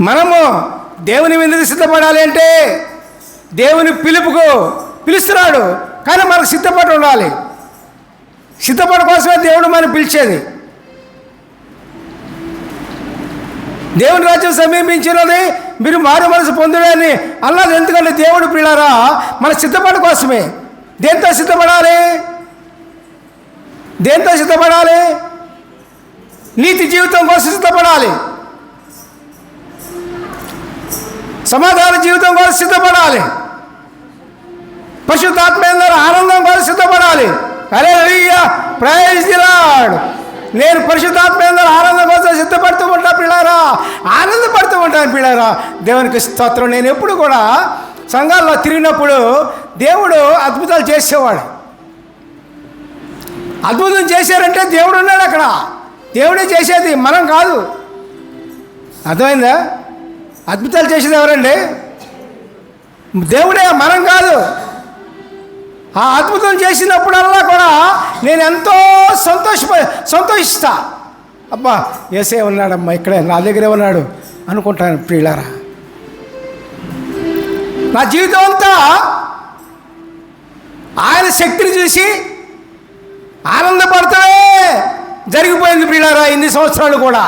మనము దేవుని ఎందుకు సిద్ధపడాలి అంటే దేవుని పిలుపుకు పిలుస్తున్నాడు, కానీ మనకు సిద్ధపడి ఉండాలి. సిద్ధపడ కోసమే దేవుడు మనం పిలిచేది. దేవుని రాజ్యం సమీపించినది, మీరు మారు మనసు పొందుడని అన్నది. ఎందుకంటే దేవుడు పిల్లారా మన సిద్ధపడ కోసమే. దేంతో సిద్ధపడాలి? దేంతో సిద్ధపడాలి? నీతి జీవితం కోసం సిద్ధపడాలి, సమాధాన జీవితం కోసం సిద్ధపడాలి, పరిశుద్ధాత్మ ఆనందం కోసం సిద్ధపడాలి. హల్లెలూయా, ప్రైజ్ ది లార్డ్. నేను పరిశుద్ధాత్మ ఆనందం కోసం సిద్ధపడుతూ ఉంటాను పిల్లారా, ఆనందపడుతూ ఉంటాను పిల్లారా. దేవునికి స్తోత్రం. నేను ఎప్పుడు కూడా సంఘాల్లో తిరిగినప్పుడు దేవుడు అద్భుతాలు చేసేవాడు. అద్భుతం చేశారంటే దేవుడు ఉన్నాడు అక్కడ, దేవుడే చేసేది, మనం కాదు. అర్థమైందా? అద్భుతాలు చేసేది ఎవరండి? దేవుడే, మనం కాదు. ఆ అద్భుతం చేసినప్పుడల్లా కూడా నేను ఎంతో సంతోషిస్తా. అబ్బా యేసే ఉన్నాడమ్మా, ఇక్కడే నా దగ్గరే ఉన్నాడు అనుకుంటాను ప్రియులారా. నా జీవితం అంతా ఆయన శక్తిని చూసి ఆనందపడతామే జరిగిపోయింది ప్రియులారా. ఇన్ని సంవత్సరాలు కూడా